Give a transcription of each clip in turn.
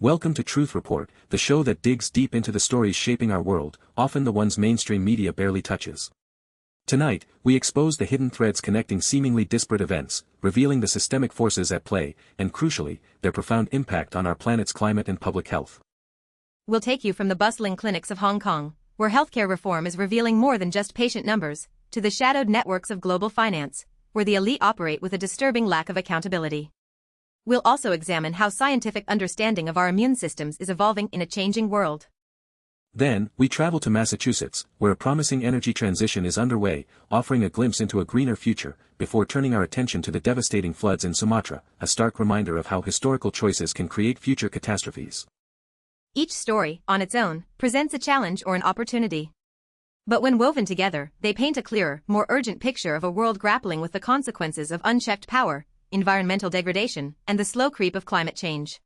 Welcome to Truth Report, the show that digs deep into the stories shaping our world, often the ones mainstream media barely touches. Tonight, we expose the hidden threads connecting seemingly disparate events, revealing the systemic forces at play, and crucially, their profound impact on our planet's climate and public health. We'll take you from the bustling clinics of Hong Kong, where healthcare reform is revealing more than just patient numbers, to the shadowed networks of global finance, where the elite operate with a disturbing lack of accountability. We'll also examine how scientific understanding of our immune systems is evolving in a changing world. Then, we travel to Massachusetts, where a promising energy transition is underway, offering a glimpse into a greener future, before turning our attention to the devastating floods in Sumatra, a stark reminder of how historical choices can create future catastrophes. Each story, on its own, presents a challenge or an opportunity. But when woven together, they paint a clearer, more urgent picture of a world grappling with the consequences of unchecked power, environmental degradation, and the slow creep of climate change.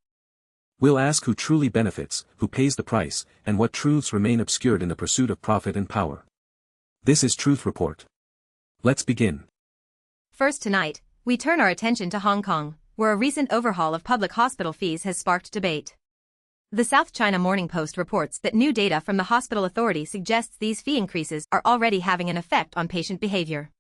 We'll ask who truly benefits, who pays the price, and what truths remain obscured in the pursuit of profit and power. This is Truth Report. Let's begin. First tonight, we turn our attention to Hong Kong, where a recent overhaul of public hospital fees has sparked debate. The South China Morning Post reports that new data from the hospital authority suggests these fee increases are already having an effect on patient behavior.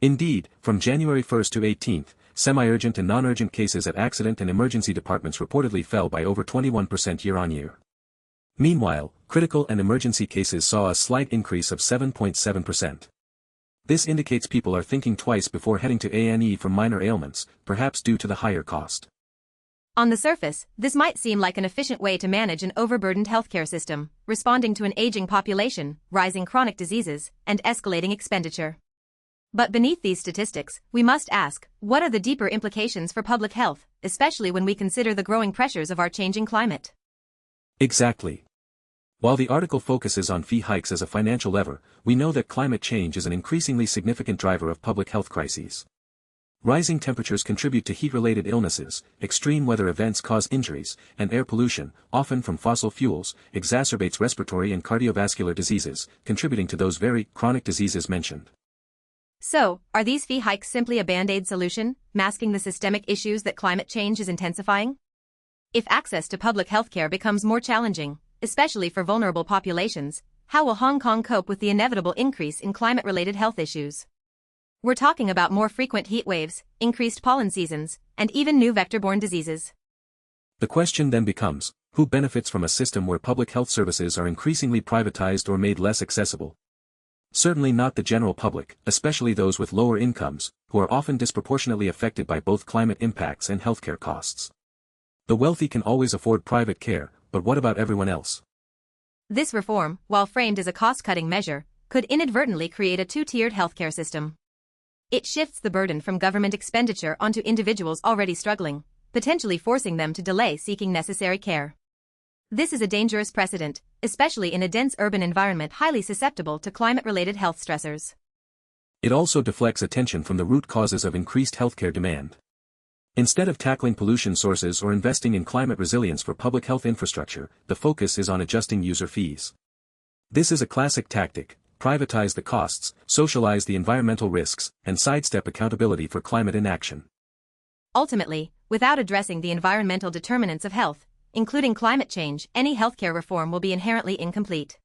Indeed, from January 1st to 18th, semi-urgent and non-urgent cases at accident and emergency departments reportedly fell by over 21% year-on-year. Meanwhile, critical and emergency cases saw a slight increase of 7.7%. This indicates people are thinking twice before heading to A&E for minor ailments, perhaps due to the higher cost. On the surface, this might seem like an efficient way to manage an overburdened healthcare system, responding to an aging population, rising chronic diseases, and escalating expenditure. But beneath these statistics, we must ask, what are the deeper implications for public health, especially when we consider the growing pressures of our changing climate? Exactly. While the article focuses on fee hikes as a financial lever, we know that climate change is an increasingly significant driver of public health crises. Rising temperatures contribute to heat-related illnesses, extreme weather events cause injuries, and air pollution, often from fossil fuels, exacerbates respiratory and cardiovascular diseases, contributing to those very chronic diseases mentioned. So, are these fee hikes simply a band-aid solution, masking the systemic issues that climate change is intensifying? If access to public healthcare becomes more challenging, especially for vulnerable populations, how will Hong Kong cope with the inevitable increase in climate-related health issues? We're talking about more frequent heat waves, increased pollen seasons, and even new vector-borne diseases. The question then becomes, who benefits from a system where public health services are increasingly privatized or made less accessible? Certainly not the general public, especially those with lower incomes, who are often disproportionately affected by both climate impacts and healthcare costs. The wealthy can always afford private care, but what about everyone else? This reform, while framed as a cost-cutting measure, could inadvertently create a two-tiered healthcare system. It shifts the burden from government expenditure onto individuals already struggling, potentially forcing them to delay seeking necessary care. This is a dangerous precedent, especially in a dense urban environment highly susceptible to climate-related health stressors. It also deflects attention from the root causes of increased healthcare demand. Instead of tackling pollution sources or investing in climate resilience for public health infrastructure, the focus is on adjusting user fees. This is a classic tactic: privatize the costs, socialize the environmental risks, and sidestep accountability for climate inaction. Ultimately, without addressing the environmental determinants of health, including climate change, any healthcare reform will be inherently incomplete.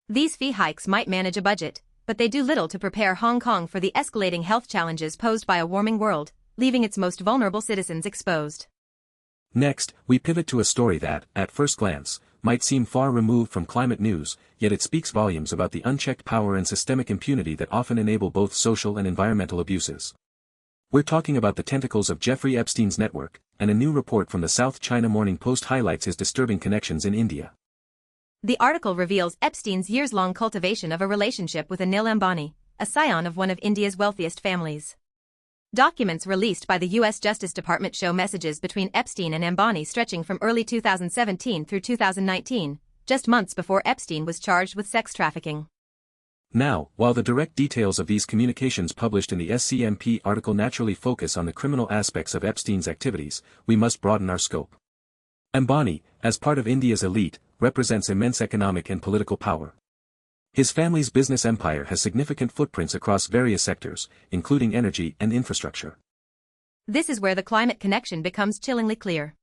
These fee hikes might manage a budget, but they do little to prepare Hong Kong for the escalating health challenges posed by a warming world, leaving its most vulnerable citizens exposed. Next, we pivot to a story that, at first glance, might seem far removed from climate news, yet it speaks volumes about the unchecked power and systemic impunity that often enable both social and environmental abuses. We're talking about the tentacles of Jeffrey Epstein's network, and a new report from the South China Morning Post highlights his disturbing connections in India. The article reveals Epstein's years-long cultivation of a relationship with Anil Ambani, a scion of one of India's wealthiest families. Documents released by the U.S. Justice Department show messages between Epstein and Ambani stretching from early 2017 through 2019, just months before Epstein was charged with sex trafficking. Now, while the direct details of these communications published in the SCMP article naturally focus on the criminal aspects of Epstein's activities, we must broaden our scope. Ambani, as part of India's elite, represents immense economic and political power. His family's business empire has significant footprints across various sectors, including energy and infrastructure. This is where the climate connection becomes chillingly clear.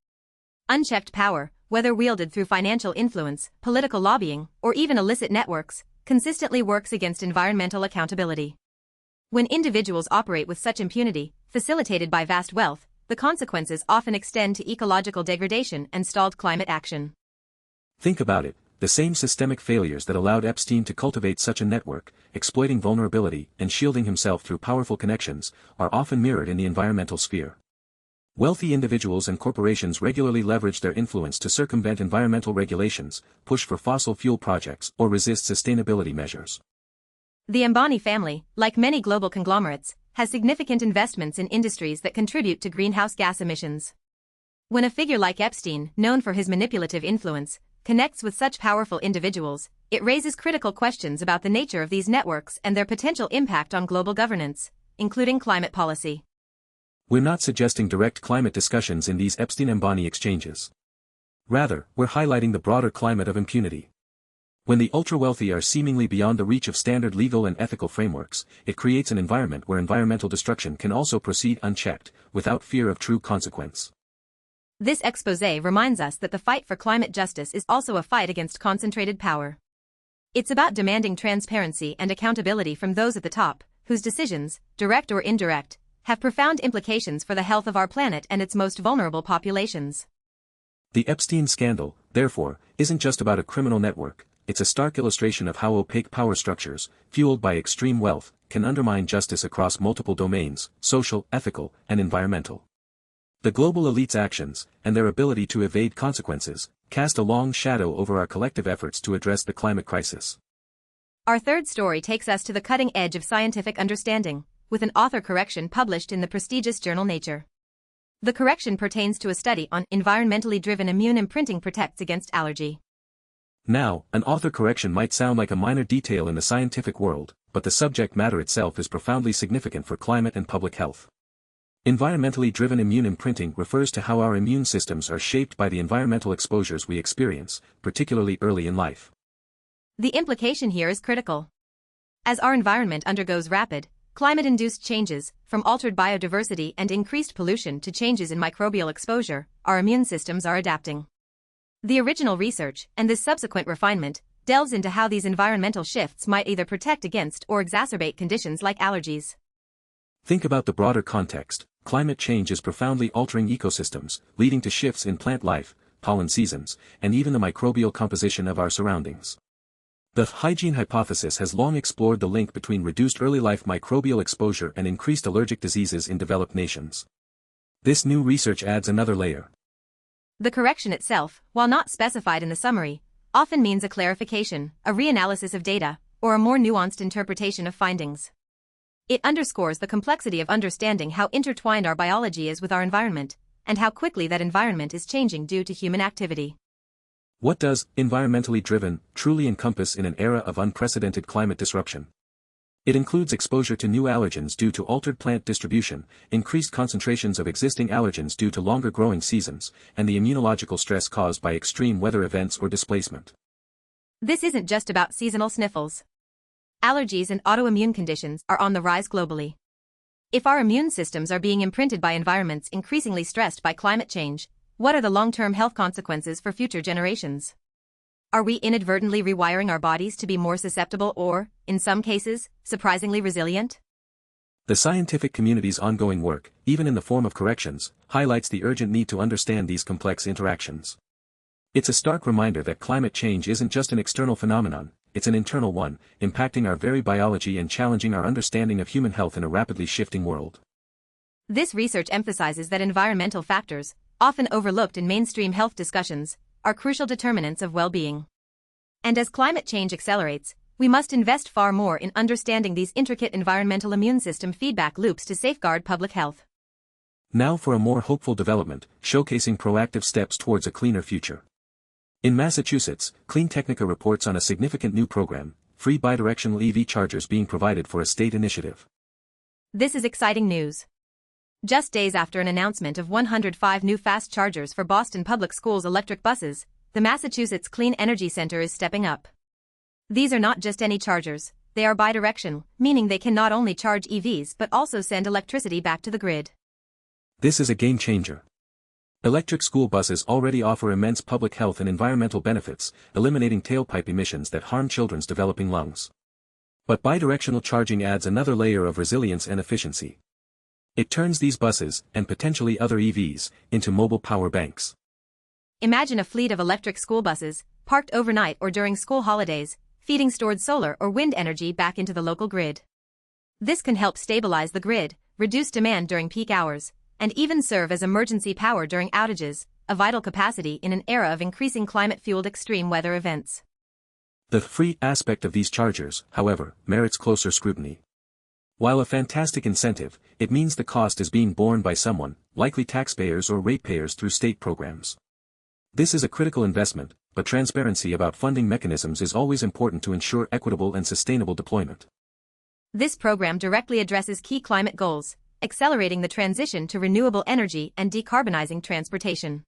Unchecked power, whether wielded through financial influence, political lobbying, or even illicit networks, consistently works against environmental accountability. When individuals operate with such impunity, facilitated by vast wealth, the consequences often extend to ecological degradation and stalled climate action. Think about it, the same systemic failures that allowed Epstein to cultivate such a network, exploiting vulnerability and shielding himself through powerful connections, are often mirrored in the environmental sphere. Wealthy individuals and corporations regularly leverage their influence to circumvent environmental regulations, push for fossil fuel projects, or resist sustainability measures. The Ambani family, like many global conglomerates, has significant investments in industries that contribute to greenhouse gas emissions. When a figure like Epstein, known for his manipulative influence, connects with such powerful individuals, it raises critical questions about the nature of these networks and their potential impact on global governance, including climate policy. We're not suggesting direct climate discussions in these Epstein-Ambani exchanges. Rather, we're highlighting the broader climate of impunity. When the ultra-wealthy are seemingly beyond the reach of standard legal and ethical frameworks, it creates an environment where environmental destruction can also proceed unchecked, without fear of true consequence. This exposé reminds us that the fight for climate justice is also a fight against concentrated power. It's about demanding transparency and accountability from those at the top, whose decisions, direct or indirect, have profound implications for the health of our planet and its most vulnerable populations. The Epstein scandal, therefore, isn't just about a criminal network. It's a stark illustration of how opaque power structures, fueled by extreme wealth, can undermine justice across multiple domains: social, ethical, and environmental. The global elite's actions, and their ability to evade consequences, cast a long shadow over our collective efforts to address the climate crisis. Our third story takes us to the cutting edge of scientific understanding, with an author correction published in the prestigious journal Nature. The correction pertains to a study on environmentally driven immune imprinting protects against allergy. Now, an author correction might sound like a minor detail in the scientific world, but the subject matter itself is profoundly significant for climate and public health. Environmentally driven immune imprinting refers to how our immune systems are shaped by the environmental exposures we experience, particularly early in life. The implication here is critical. As our environment undergoes rapid, climate-induced changes, from altered biodiversity and increased pollution to changes in microbial exposure, our immune systems are adapting. The original research, and this subsequent refinement, delves into how these environmental shifts might either protect against or exacerbate conditions like allergies. Think about the broader context. Climate change is profoundly altering ecosystems, leading to shifts in plant life, pollen seasons, and even the microbial composition of our surroundings. The hygiene hypothesis has long explored the link between reduced early life microbial exposure and increased allergic diseases in developed nations. This new research adds another layer. The correction itself, while not specified in the summary, often means a clarification, a reanalysis of data, or a more nuanced interpretation of findings. It underscores the complexity of understanding how intertwined our biology is with our environment, and how quickly that environment is changing due to human activity. What does environmentally driven truly encompass in an era of unprecedented climate disruption? It includes exposure to new allergens due to altered plant distribution, increased concentrations of existing allergens due to longer growing seasons, and the immunological stress caused by extreme weather events or displacement. This isn't just about seasonal sniffles. Allergies and autoimmune conditions are on the rise globally. If our immune systems are being imprinted by environments increasingly stressed by climate change, what are the long-term health consequences for future generations? Are we inadvertently rewiring our bodies to be more susceptible or, in some cases, surprisingly resilient? The scientific community's ongoing work, even in the form of corrections, highlights the urgent need to understand these complex interactions. It's a stark reminder that climate change isn't just an external phenomenon, it's an internal one, impacting our very biology and challenging our understanding of human health in a rapidly shifting world. This research emphasizes that environmental factors, often overlooked in mainstream health discussions, are crucial determinants of well-being. And as climate change accelerates, we must invest far more in understanding these intricate environmental immune system feedback loops to safeguard public health. Now for a more hopeful development, showcasing proactive steps towards a cleaner future. In Massachusetts, CleanTechnica reports on a significant new program, free bidirectional EV chargers being provided for a state initiative. This is exciting news. Just days after an announcement of 105 new fast chargers for Boston Public Schools electric buses, the Massachusetts Clean Energy Center is stepping up. These are not just any chargers, they are bidirectional, meaning they can not only charge EVs but also send electricity back to the grid. This is a game changer. Electric school buses already offer immense public health and environmental benefits, eliminating tailpipe emissions that harm children's developing lungs. But bidirectional charging adds another layer of resilience and efficiency. It turns these buses, and potentially other EVs, into mobile power banks. Imagine a fleet of electric school buses, parked overnight or during school holidays, feeding stored solar or wind energy back into the local grid. This can help stabilize the grid, reduce demand during peak hours, and even serve as emergency power during outages, a vital capacity in an era of increasing climate-fueled extreme weather events. The free aspect of these chargers, however, merits closer scrutiny. While a fantastic incentive, it means the cost is being borne by someone, likely taxpayers or ratepayers through state programs. This is a critical investment, but transparency about funding mechanisms is always important to ensure equitable and sustainable deployment. This program directly addresses key climate goals, accelerating the transition to renewable energy and decarbonizing transportation.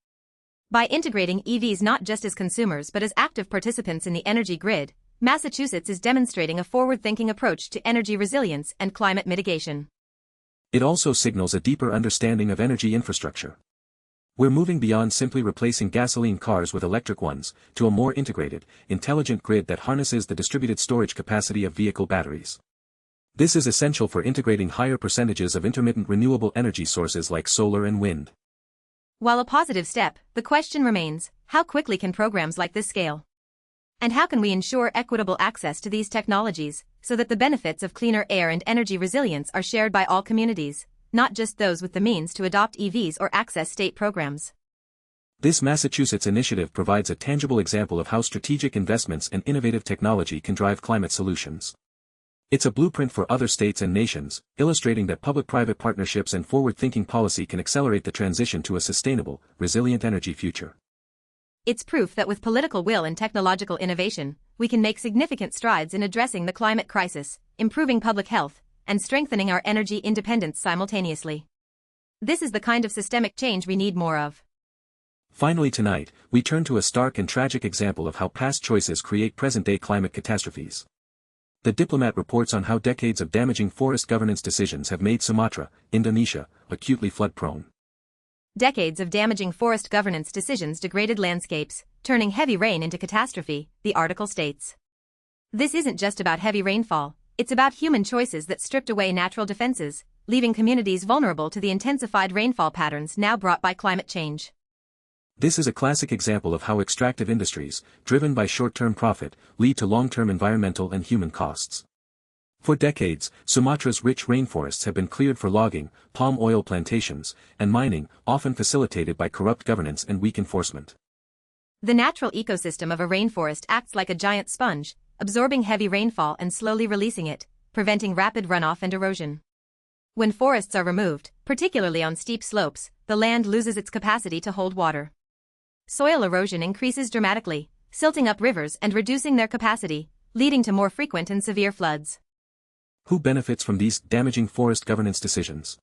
By integrating EVs not just as consumers but as active participants in the energy grid, Massachusetts is demonstrating a forward-thinking approach to energy resilience and climate mitigation. It also signals a deeper understanding of energy infrastructure. We're moving beyond simply replacing gasoline cars with electric ones, to a more integrated, intelligent grid that harnesses the distributed storage capacity of vehicle batteries. This is essential for integrating higher percentages of intermittent renewable energy sources like solar and wind. While a positive step, the question remains, how quickly can programs like this scale? And how can we ensure equitable access to these technologies, so that the benefits of cleaner air and energy resilience are shared by all communities, not just those with the means to adopt EVs or access state programs? This Massachusetts initiative provides a tangible example of how strategic investments and innovative technology can drive climate solutions. It's a blueprint for other states and nations, illustrating that public-private partnerships and forward-thinking policy can accelerate the transition to a sustainable, resilient energy future. It's proof that with political will and technological innovation, we can make significant strides in addressing the climate crisis, improving public health, and strengthening our energy independence simultaneously. This is the kind of systemic change we need more of. Finally tonight, we turn to a stark and tragic example of how past choices create present-day climate catastrophes. The Diplomat reports on how decades of damaging forest governance decisions have made Sumatra, Indonesia, acutely flood-prone. Decades of damaging forest governance decisions degraded landscapes, turning heavy rain into catastrophe, the article states. This isn't just about heavy rainfall, it's about human choices that stripped away natural defenses, leaving communities vulnerable to the intensified rainfall patterns now brought by climate change. This is a classic example of how extractive industries, driven by short-term profit, lead to long-term environmental and human costs. For decades, Sumatra's rich rainforests have been cleared for logging, palm oil plantations, and mining, often facilitated by corrupt governance and weak enforcement. The natural ecosystem of a rainforest acts like a giant sponge, absorbing heavy rainfall and slowly releasing it, preventing rapid runoff and erosion. When forests are removed, particularly on steep slopes, the land loses its capacity to hold water. Soil erosion increases dramatically, silting up rivers and reducing their capacity, leading to more frequent and severe floods. Who benefits from these damaging forest governance decisions?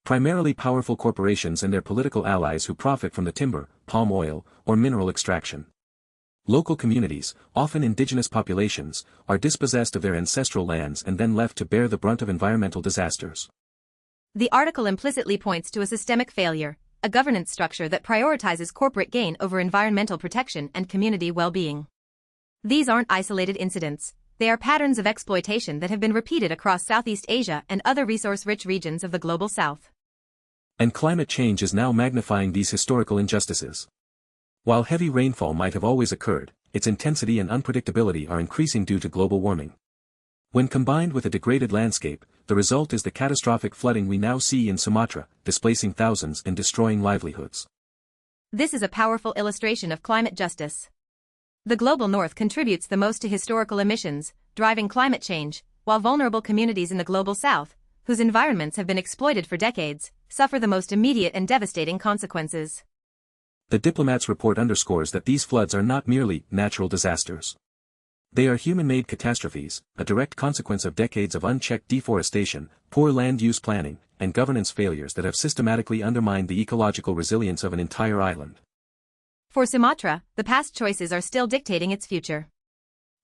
Primarily powerful corporations and their political allies who profit from the timber, palm oil, or mineral extraction. Local communities, often indigenous populations, are dispossessed of their ancestral lands and then left to bear the brunt of environmental disasters. The article implicitly points to a systemic failure, a governance structure that prioritizes corporate gain over environmental protection and community well-being. These aren't isolated incidents. They are patterns of exploitation that have been repeated across Southeast Asia and other resource-rich regions of the global South. And climate change is now magnifying these historical injustices. While heavy rainfall might have always occurred, its intensity and unpredictability are increasing due to global warming. When combined with a degraded landscape, the result is the catastrophic flooding we now see in Sumatra, displacing thousands and destroying livelihoods. This is a powerful illustration of climate justice. The global north contributes the most to historical emissions, driving climate change, while vulnerable communities in the global south, whose environments have been exploited for decades, suffer the most immediate and devastating consequences. The Diplomat's report underscores that these floods are not merely natural disasters. They are human-made catastrophes, a direct consequence of decades of unchecked deforestation, poor land use planning, and governance failures that have systematically undermined the ecological resilience of an entire island. For Sumatra, the past choices are still dictating its future.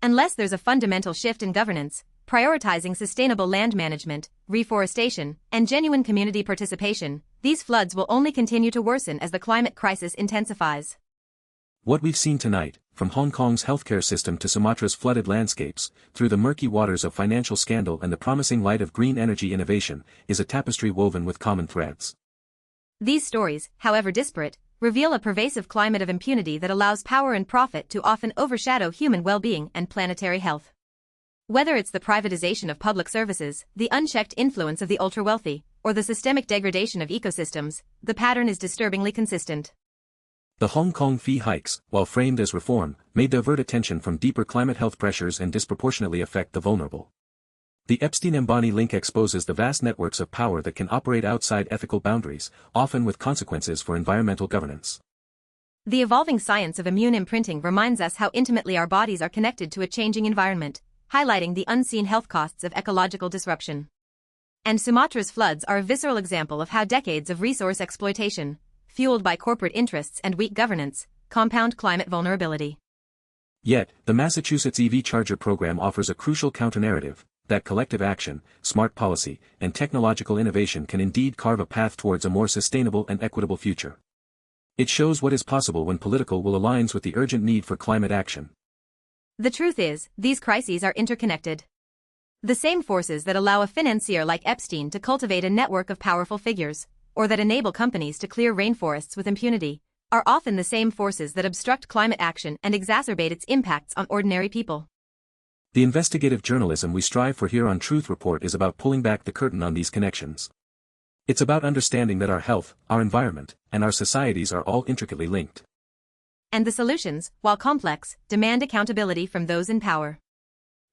Unless there's a fundamental shift in governance, prioritizing sustainable land management, reforestation, and genuine community participation, these floods will only continue to worsen as the climate crisis intensifies. What we've seen tonight, from Hong Kong's healthcare system to Sumatra's flooded landscapes, through the murky waters of financial scandal and the promising light of green energy innovation, is a tapestry woven with common threads. These stories, however disparate, reveal a pervasive climate of impunity that allows power and profit to often overshadow human well-being and planetary health. Whether it's the privatization of public services, the unchecked influence of the ultra-wealthy, or the systemic degradation of ecosystems, the pattern is disturbingly consistent. The Hong Kong fee hikes, while framed as reform, may divert attention from deeper climate health pressures and disproportionately affect the vulnerable. The Epstein-Ambani link exposes the vast networks of power that can operate outside ethical boundaries, often with consequences for environmental governance. The evolving science of immune imprinting reminds us how intimately our bodies are connected to a changing environment, highlighting the unseen health costs of ecological disruption. And Sumatra's floods are a visceral example of how decades of resource exploitation, fueled by corporate interests and weak governance, compound climate vulnerability. Yet, the Massachusetts EV charger program offers a crucial counter-narrative, that collective action, smart policy, and technological innovation can indeed carve a path towards a more sustainable and equitable future. It shows what is possible when political will aligns with the urgent need for climate action. The truth is, these crises are interconnected. The same forces that allow a financier like Epstein to cultivate a network of powerful figures, or that enable companies to clear rainforests with impunity, are often the same forces that obstruct climate action and exacerbate its impacts on ordinary people. The investigative journalism we strive for here on Truth Report is about pulling back the curtain on these connections. It's about understanding that our health, our environment, and our societies are all intricately linked. And the solutions, while complex, demand accountability from those in power.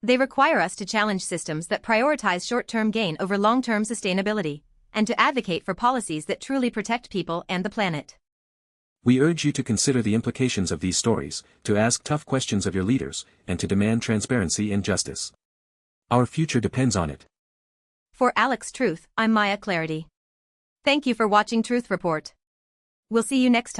They require us to challenge systems that prioritize short-term gain over long-term sustainability, and to advocate for policies that truly protect people and the planet. We urge you to consider the implications of these stories, to ask tough questions of your leaders, and to demand transparency and justice. Our future depends on it. For Alex Truth, I'm Maya Clarity. Thank you for watching Truth Report. We'll see you next time.